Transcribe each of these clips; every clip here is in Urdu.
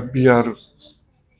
FBR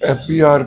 FBR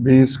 20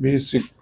20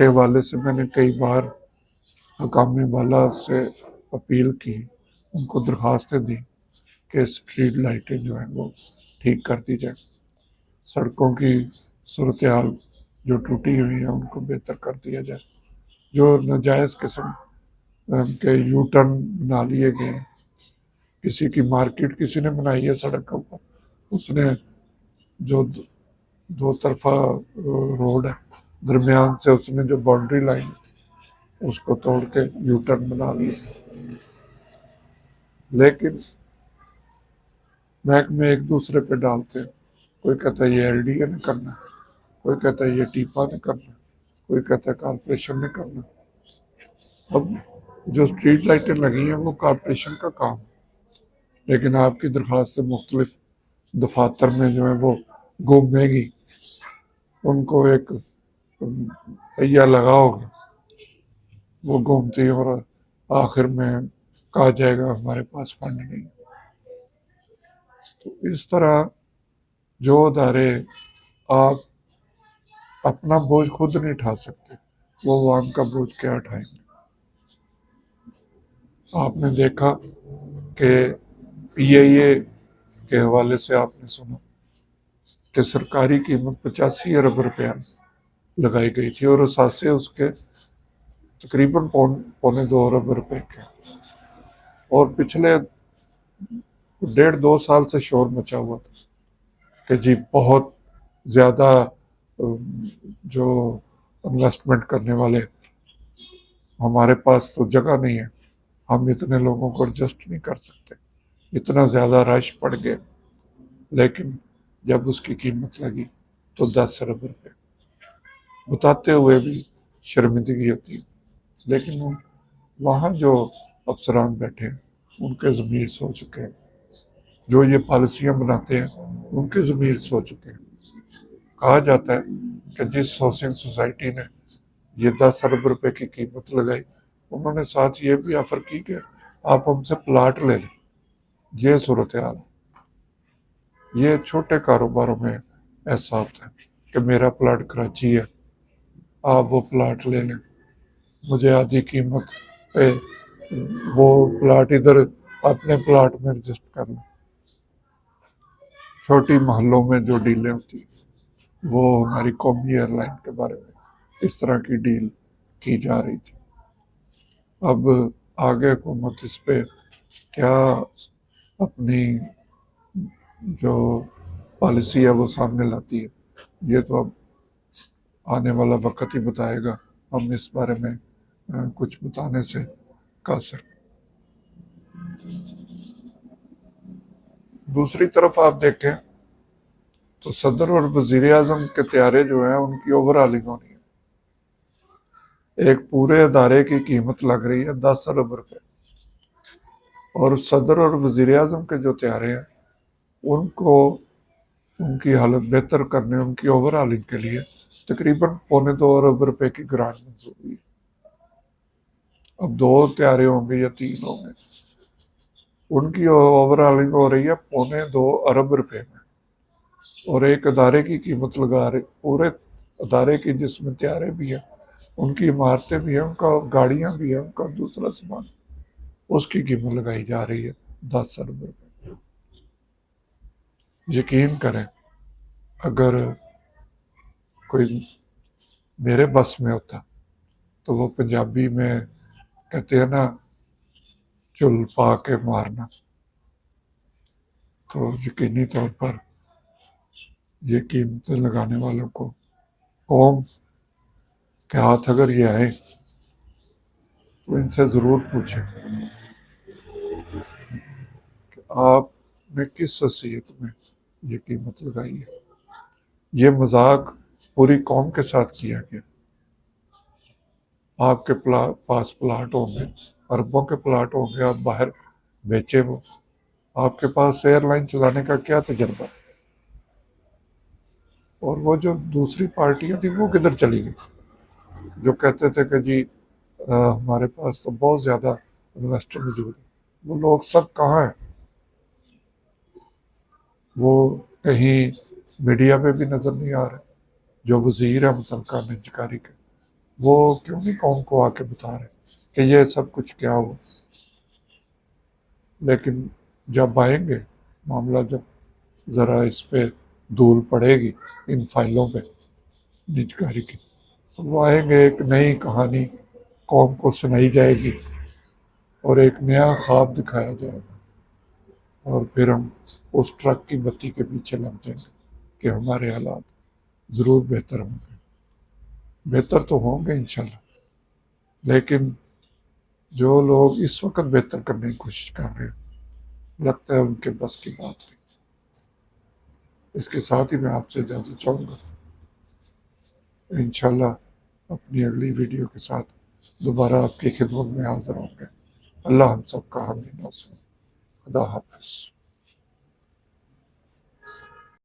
کے حوالے سے میں نے کئی بار حکام بالا سے اپیل کی، ان کو درخواستیں دی کہ اسٹریٹ لائٹیں جو ہیں وہ ٹھیک کر دی جائیں، سڑکوں کی صورتحال جو ٹوٹی ہوئی ہیں ان کو بہتر کر دیا جائے، جو ناجائز قسم کے یو ٹرن بنا لیے گئے ہیں، کسی کی مارکیٹ کسی نے بنائی ہے سڑک کے اوپر، اس نے جو دو طرفہ روڈ ہے درمیان سے اس نے جو باؤنڈری لائن اس کو توڑ کے یو ٹرن بنا لیا، لیکن محکمے ایک دوسرے پہ ڈالتے ہیں، کوئی کہتا ہے یہ ایل ڈی اے نے کرنا ہے، کوئی کہتا ہے یہ ٹیپا نے کرنا ہے، کوئی کہتا ہے کارپوریشن نے کرنا ہے۔ اب جو اسٹریٹ لائٹیں لگی ہیں وہ کارپوریشن کا کام ہے، لیکن آپ کی درخواستیں مختلف دفاتر میں جو ہیں وہ گھومے گی، ان کو ایک پہیا لگا ہوگا، وہ گھومتی ہیں اور آخر میں کہا جائے گا ہمارے پاس فنڈ نہیں۔ تو اس طرح جو ادارے آپ اپنا بوجھ خود نہیں اٹھا سکتے وہ عوام کا بوجھ کیا اٹھائیں گے؟ آپ نے دیکھا کہ پی آئی اے کے حوالے سے آپ نے سنا کہ سرکاری قیمت 85 ارب روپیہ لگائی گئی تھی اور اثاثے اس کے تقریباً 1.25 ارب روپے کے، اور پچھلے 1.5-2 سال سے شور مچا ہوا تھا کہ جی بہت زیادہ جو انویسٹمنٹ کرنے والے، ہمارے پاس تو جگہ نہیں ہے، ہم اتنے لوگوں کو ایڈجسٹ نہیں کر سکتے، اتنا زیادہ رش پڑ گئے، لیکن جب اس کی قیمت لگی تو 10 ارب روپے، بتاتے ہوئے بھی شرمندگی ہوتی ہے، لیکن وہاں جو افسران بیٹھے ہیں ان کے ضمیر سو چکے ہیں، جو یہ پالیسیاں بناتے ہیں ان کے ضمیر سو چکے ہیں۔ کہا جاتا ہے کہ جس ہاؤسنگ سوسائٹی نے یہ 10 ارب روپے کی قیمت لگائی، انہوں نے ساتھ یہ بھی آفر کی کہ آپ ہم سے پلاٹ لے لیں۔ یہ صورتحال، یہ چھوٹے کاروباروں میں ایسا ہوتا ہے کہ میرا پلاٹ کراچی ہے، آپ وہ پلاٹ لے لیں، مجھے آدھی قیمت پہ وہ پلاٹ ادھر اپنے پلاٹ میں ایڈجسٹ کر لیں۔ چھوٹی محلوں میں جو ڈیلیں ہوتی وہ ہماری قومی ایئر لائن کے بارے میں اس طرح کی ڈیل کی جا رہی تھی۔ اب آگے حکومت اس پہ کیا اپنی جو پالیسی ہے وہ سامنے لاتی ہے، یہ تو اب آنے والا وقت ہی بتائے گا، ہم اس بارے میں کچھ بتانے سے قاصر۔ دوسری طرف آپ دیکھیں تو صدر اور وزیر اعظم کے طیارے جو ہیں ان کی اوور ہالنگ ہونی ہے، ایک پورے ادارے کی قیمت لگ رہی ہے 10 ارب روپے، اور صدر اور وزیر اعظم کے جو طیارے ہیں ان کو ان کی حالت بہتر کرنے، ان کی اوور ہالنگ کے لیے تقریباً 2.25 ارب روپے کی گرانٹ منظور ہوئی۔ اب 2 طیارے ہوں گے یا 3 ہوں گے، ان کی اوور ہالنگ ہو رہی ہے 2.25 ارب روپے میں، اور ایک ادارے کی قیمت لگا رہے، پورے ادارے کی جس میں طیارے بھی ہیں، ان کی عمارتیں بھی ہیں، ان کا گاڑیاں بھی ہیں، ان کا دوسرا سامان، اس کی قیمت لگائی جا رہی ہے 10 ارب روپے۔ یقین کریں اگر کوئی میرے بس میں ہوتا تو وہ پنجابی میں کہتے ہیں نا چل پا کے مارنا، تو یقینی طور پر یہ قیمتیں لگانے والوں کو قوم کے ہاتھ اگر یہ آئے تو ان سے ضرور پوچھیں کہ آپ نے کس حیثیت میں یہ قیمت لگائی ہے۔ یہ مذاق پوری قوم کے ساتھ کیا گیا۔ آپ کے پاس پلاٹ ہوں گے، اربوں کے پلاٹ ہوں گے، آپ باہر بیچے وہ، آپ کے پاس ایئر لائن چلانے کا کیا تجربہ ہے؟ اور وہ جو دوسری پارٹیاں تھیں وہ کدھر چلی گئی جو کہتے تھے کہ جی ہمارے پاس تو بہت زیادہ انویسٹر موجود ہیں؟ وہ لوگ سب کہاں ہیں؟ وہ کہیں میڈیا پہ بھی نظر نہیں آ رہے، جو وزیر ہیں متعلقہ نجکاری کے وہ کیوں نہیں قوم کو آ کے بتا رہے کہ یہ سب کچھ کیا ہوا؟ لیکن جب آئیں گے معاملہ، جب ذرا اس پہ دھول پڑے گی ان فائلوں پہ نجکاری کی، تو وہ آئیں گے، ایک نئی کہانی قوم کو سنائی جائے گی اور ایک نیا خواب دکھایا جائے گا، اور پھر ہم اس ٹرک کی بتی کے پیچھے لگ جائیں گے کہ ہمارے حالات ضرور بہتر ہوں گے۔ بہتر تو ہوں گے انشاءاللہ، لیکن جو لوگ اس وقت بہتر کرنے کی کوشش کر رہے ہیں لگتا ہے ان کے بس کی بات نہیں۔ اس کے ساتھ ہی میں آپ سے اجازت چاہوں گا، انشاءاللہ اپنی اگلی ویڈیو کے ساتھ دوبارہ آپ کی خدمت میں حاضر ہوں گے۔ اللہ ہم سب کا حامی ناصر۔ خدا حافظ۔